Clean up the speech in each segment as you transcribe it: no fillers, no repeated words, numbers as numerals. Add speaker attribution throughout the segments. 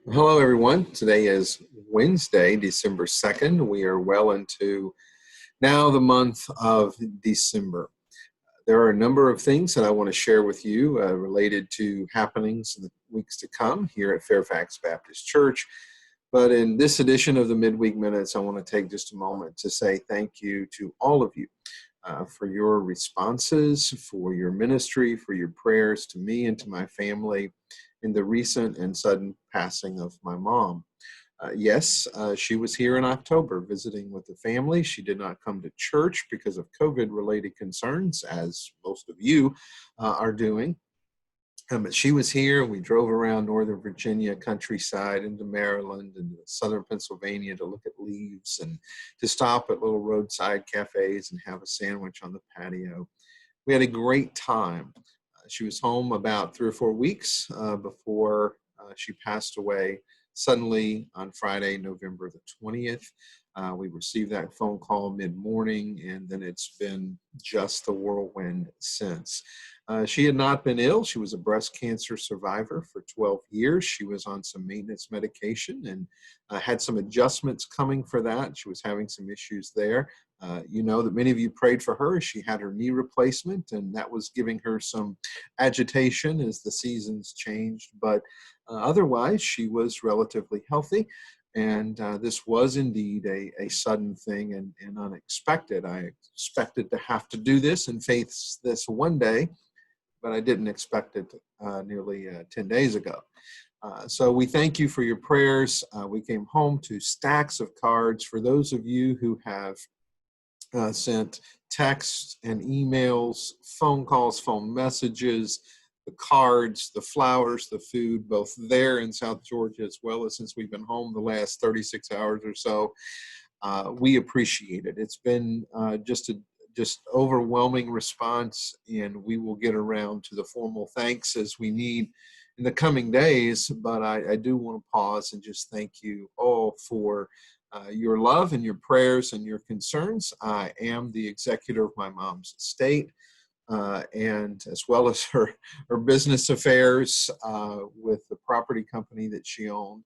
Speaker 1: Hello, everyone. Today is Wednesday, December 2nd. We are well into now the month of December. There are a number of things that I want to share with you related to happenings in the weeks to come here at Fairfax Baptist Church. But in this edition of the Midweek Minutes, I want to take just a moment to say thank you to all of you for your responses, for your ministry, for your prayers to me and to my family in the recent and sudden passing of my mom. Yes, she was here in October visiting with the family. She did not come to church because of COVID-related concerns, as most of you are doing. But she was here. We drove around Northern Virginia, countryside, into Maryland and Southern Pennsylvania to look at leaves and to stop at little roadside cafes and have a sandwich on the patio. We had a great time. She was home about 3 or 4 weeks before she passed away suddenly on Friday, November the 20th. We received that phone call mid-morning, and then it's been just the whirlwind since. She had not been ill. She was a breast cancer survivor for 12 years. She was on some maintenance medication and had some adjustments coming for that. She was having some issues there. You know that many of you prayed for her. She had her knee replacement, and that was giving her some agitation as the seasons changed. But otherwise, she was relatively healthy. And this was indeed a sudden thing and unexpected. I expected to have to do this and face this one day, but I didn't expect it nearly 10 days ago. So we thank you for your prayers. We came home to stacks of cards. For those of you who have sent texts and emails, phone calls, phone messages, the cards, the flowers, the food, both there in South Georgia, as well as since we've been home the last 36 hours or so. We appreciate it. It's been just overwhelming response, and we will get around to the formal thanks as we need in the coming days. But I do want to pause and just thank you all for your love and your prayers and your concerns. I am the executor of my mom's estate. And as well as her business affairs with the property company that she owned.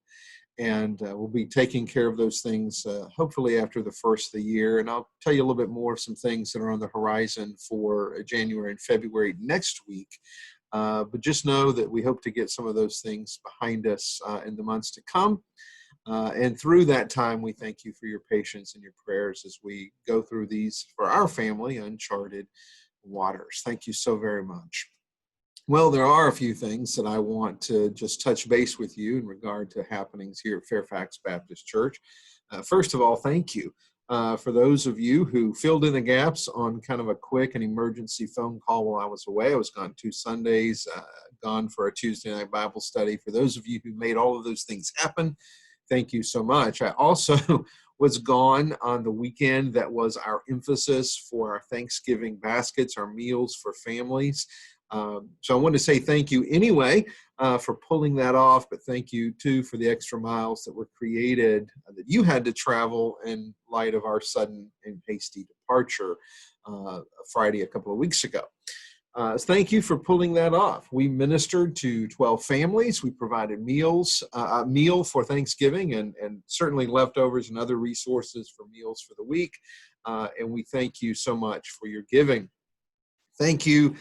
Speaker 1: And we'll be taking care of those things hopefully after the first of the year. And I'll tell you a little bit more of some things that are on the horizon for January and February next week. But just know that we hope to get some of those things behind us in the months to come. And through that time, we thank you for your patience and your prayers as we go through these, for our family, uncharted waters. Thank you so very much. Well, there are a few things that I want to just touch base with you in regard to happenings here at Fairfax Baptist Church. First of all, thank you for those of you who filled in the gaps on kind of a quick and emergency phone call while I was away. I was gone 2 Sundays, gone for a Tuesday night Bible study. For those of you who made all of those things happen, thank you so much. I also was gone on the weekend. That was our emphasis for our Thanksgiving baskets, our meals for families. So I want to say thank you anyway for pulling that off, but thank you too for the extra miles that were created that you had to travel in light of our sudden and hasty departure Friday a couple of weeks ago. Thank you for pulling that off. We ministered to 12 families. We provided a meal for Thanksgiving and certainly leftovers and other resources for meals for the week. And we thank you so much for your giving. Thank you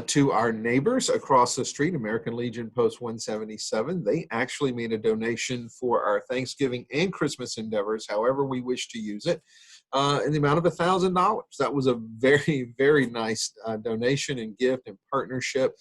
Speaker 1: to our neighbors across the street, American Legion Post 177. They actually made a donation for our Thanksgiving and Christmas endeavors, however we wish to use it, in the amount of $1,000. That was a very, very nice donation and gift and partnership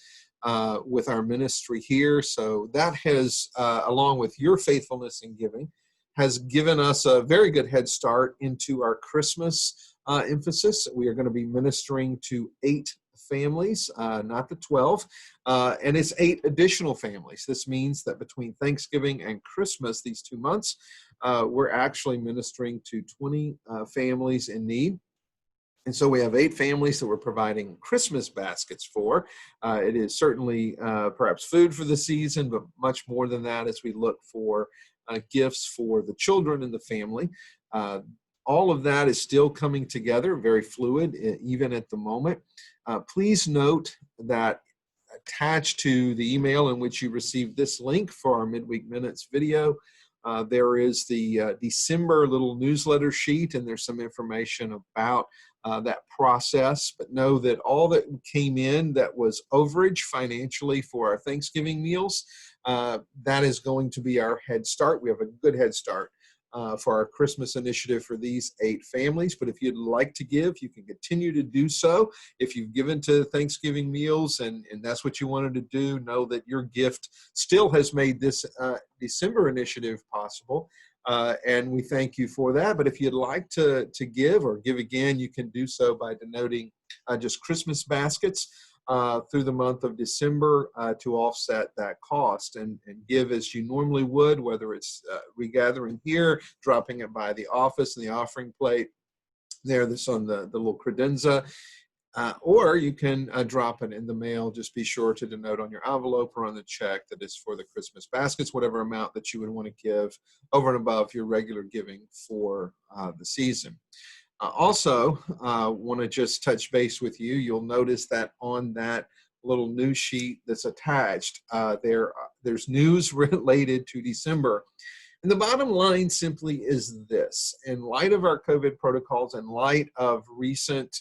Speaker 1: with our ministry here. So that has, along with your faithfulness in giving, has given us a very good head start into our Christmas emphasis. We are going to be ministering to 8 families, not the 12, and it's 8 additional families. This means that between Thanksgiving and Christmas, these 2 months, we're actually ministering to 20 families in need. And so we have 8 families that we're providing Christmas baskets for. It is certainly perhaps food for the season, but much more than that as we look for gifts for the children in the family. All of that is still coming together, very fluid, even at the moment. Please note that attached to the email in which you received this link for our Midweek Minutes video, there is the December little newsletter sheet, and there's some information about that process. But know that all that came in that was overage financially for our Thanksgiving meals, that is going to be our head start. We have a good head start for our Christmas initiative for these 8 families. But if you'd like to give, you can continue to do so. If you've given to Thanksgiving meals and that's what you wanted to do, know that your gift still has made this December initiative possible. And we thank you for that. But if you'd like to give or give again, you can do so by denoting just Christmas baskets through the month of December to offset that cost, and give as you normally would, whether it's regathering here, dropping it by the office and the offering plate there that's on the little credenza, or you can drop it in the mail. Just be sure to denote on your envelope or on the check that it's for the Christmas baskets, whatever amount that you would want to give over and above your regular giving for the season. Also, want to just touch base with you. You'll notice that on that little news sheet that's attached, there's news related to December. And the bottom line simply is this: in light of our COVID protocols, in light of recent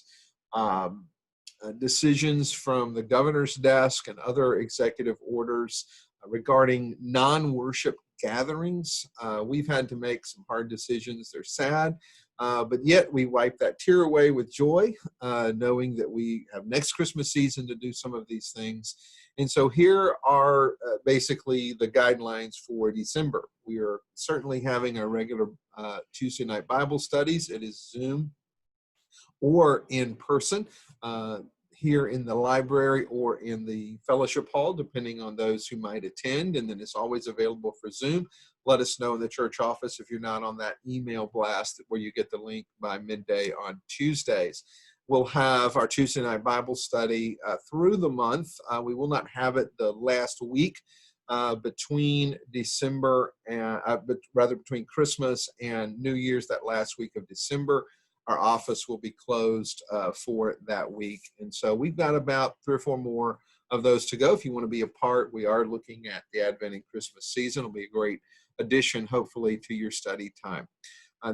Speaker 1: decisions from the governor's desk and other executive orders regarding non-worship gatherings, we've had to make some hard decisions. They're sad. But yet we wipe that tear away with joy, knowing that we have next Christmas season to do some of these things. And so here are basically the guidelines for December. We are certainly having our regular Tuesday night Bible studies. It is Zoom or in person here in the library or in the fellowship hall, depending on those who might attend. And then it's always available for Zoom. Let us know in the church office if you're not on that email blast where you get the link by midday on Tuesdays. We'll have our Tuesday night Bible study through the month. We will not have it the last week between December and between Christmas and New Year's, that last week of December. Our office will be closed for that week. And so we've got about 3 or 4 more of those to go. If you want to be a part, we are looking at the Advent and Christmas season. It'll be a great addition, hopefully, to your study time.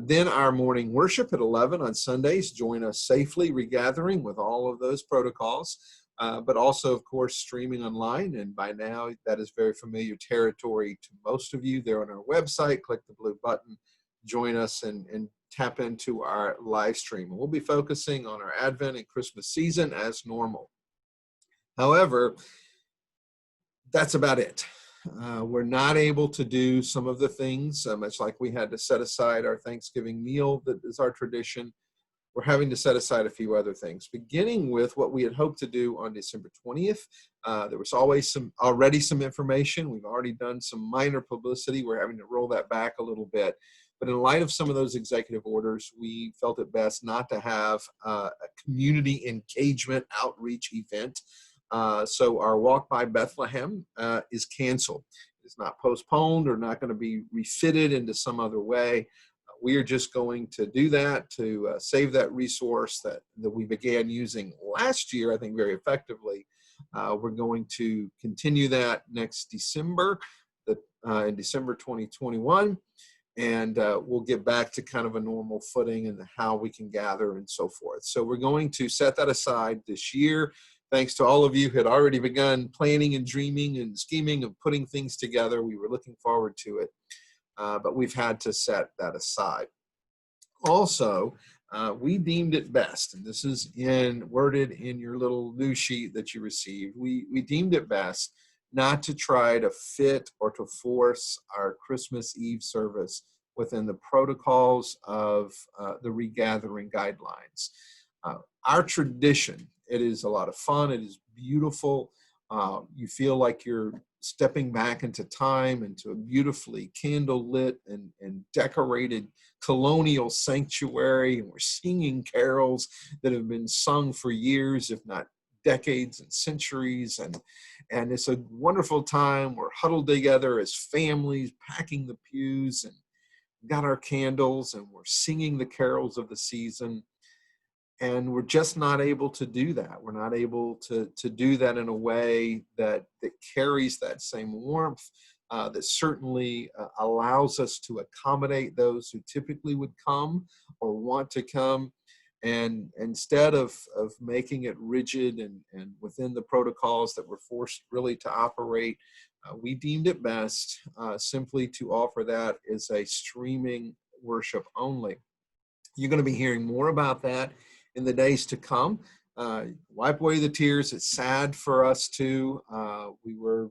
Speaker 1: Then our morning worship at 11 on Sundays. Join us safely, regathering with all of those protocols, but also, of course, streaming online. And by now, that is very familiar territory to most of you. They're on our website. Click the blue button, join us, and tap into our live stream. We'll be focusing on our Advent and Christmas season as normal. However, that's about it. We're not able to do some of the things, much like we had to set aside our Thanksgiving meal that is our tradition. We're having to set aside a few other things, beginning with what we had hoped to do on December 20th. There was already some information. We've already done some minor publicity. We're having to roll that back a little bit. But in light of some of those executive orders, we felt it best not to have a community engagement outreach event. So our Walk by Bethlehem is canceled. It's not postponed or not going to be refitted into some other way. We are just going to do that to save that resource that we began using last year, I think very effectively. We're going to continue that next December, in December 2021. And we'll get back to kind of a normal footing and how we can gather and so forth. So we're going to set that aside this year. Thanks to all of you who had already begun planning and dreaming and scheming and putting things together. We were looking forward to it, but we've had to set that aside. Also, we deemed it best, and this is worded in your little news sheet that you received, we deemed it best not to try to fit or to force our Christmas Eve service within the protocols of the regathering guidelines. Our tradition, it is a lot of fun. It is beautiful. You feel like you're stepping back into time, into a beautifully candle-lit and decorated colonial sanctuary. And we're singing carols that have been sung for years, if not decades and centuries. And it's a wonderful time. We're huddled together as families, packing the pews, and got our candles, and we're singing the carols of the season. And we're just not able to do that. We're not able to do that in a way that carries that same warmth, that certainly allows us to accommodate those who typically would come or want to come. And instead of making it rigid and within the protocols that we're forced really to operate, we deemed it best simply to offer that as a streaming worship only. You're going to be hearing more about that in the days to come. Wipe away the tears. It's sad for us too. We were,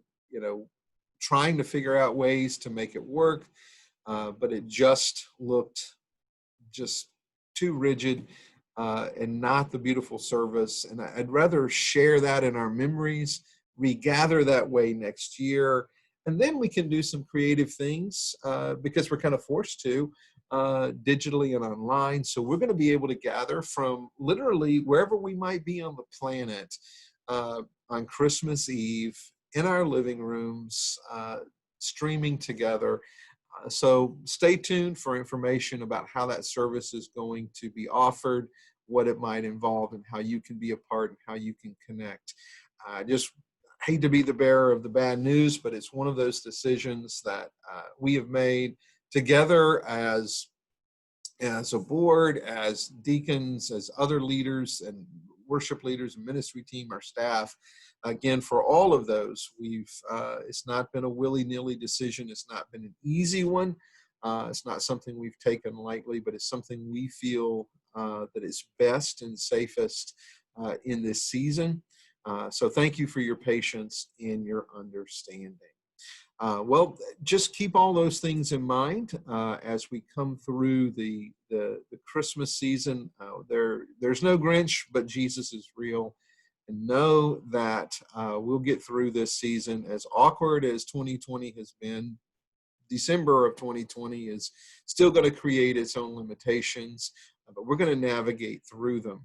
Speaker 1: trying to figure out ways to make it work, but it just looked just too rigid and not the beautiful service. And I'd rather share that in our memories, regather that way next year, and then we can do some creative things because we're kind of forced to digitally and online. So we're going to be able to gather from literally wherever we might be on the planet on Christmas Eve in our living rooms, streaming together. So stay tuned for information about how that service is going to be offered, what it might involve, and how you can be a part and how you can connect. I just hate to be the bearer of the bad news, but it's one of those decisions that we have made together as a board, as deacons, as other leaders and worship leaders and ministry team, our staff. Again, for all of those, it's not been a willy-nilly decision. It's not been an easy one. It's not something we've taken lightly, but it's something we feel that is best and safest in this season. So thank you for your patience and your understanding. Well, just keep all those things in mind as we come through the Christmas season. There's no Grinch, but Jesus is real. And know that we'll get through this season. As awkward as 2020 has been, December of 2020 is still going to create its own limitations, but we're going to navigate through them.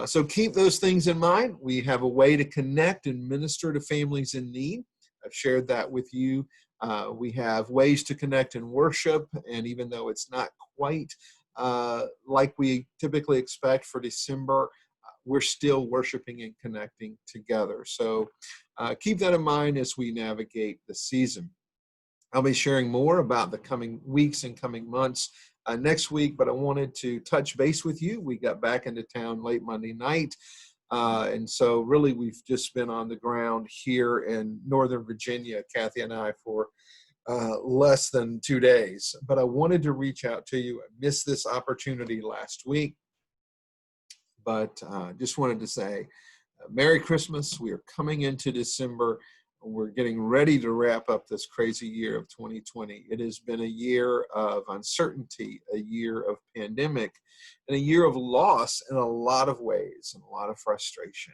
Speaker 1: So keep those things in mind. We have a way to connect and minister to families in need. I've shared that with you. We have ways to connect and worship, and even though it's not quite like we typically expect for December, we're still worshiping and connecting together. So keep that in mind as we navigate the season. I'll be sharing more about the coming weeks and coming months next week, but I wanted to touch base with you. We got back into town late Monday night. And so really we've just been on the ground here in Northern Virginia, Kathy and I, for less than 2 days. But I wanted to reach out to you. I missed this opportunity last week, but just wanted to say Merry Christmas. We are coming into December. We're getting ready to wrap up this crazy year of 2020. It has been a year of uncertainty, a year of pandemic, and a year of loss in a lot of ways and a lot of frustration.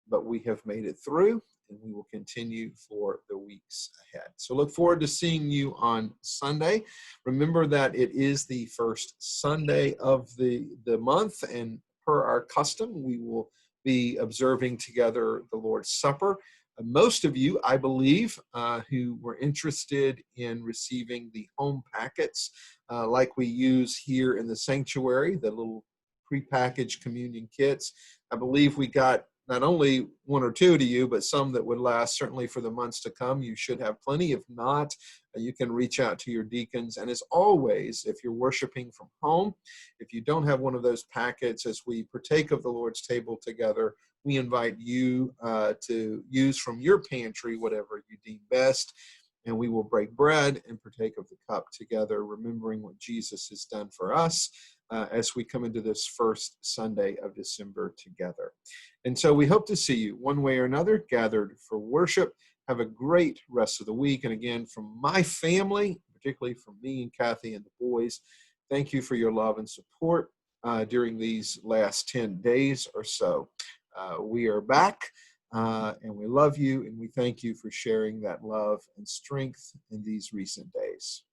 Speaker 1: But we have made it through, and we will continue for the weeks ahead. So look forward to seeing you on Sunday. Remember that it is the first Sunday of the month, and per our custom, we will be observing together the Lord's Supper. Most of you, I believe, who were interested in receiving the home packets like we use here in the sanctuary, the little prepackaged communion kits, I believe we got not only one or two to you, but some that would last certainly for the months to come. You should have plenty. If not, you can reach out to your deacons. And as always, if you're worshiping from home, if you don't have one of those packets, as we partake of the Lord's table together, we invite you to use from your pantry whatever you deem best, and we will break bread and partake of the cup together, remembering what Jesus has done for us as we come into this first Sunday of December together. And so we hope to see you one way or another gathered for worship. Have a great rest of the week. And again, from my family, particularly from me and Kathy and the boys, thank you for your love and support during these last 10 days or so. We are back, and we love you, and we thank you for sharing that love and strength in these recent days.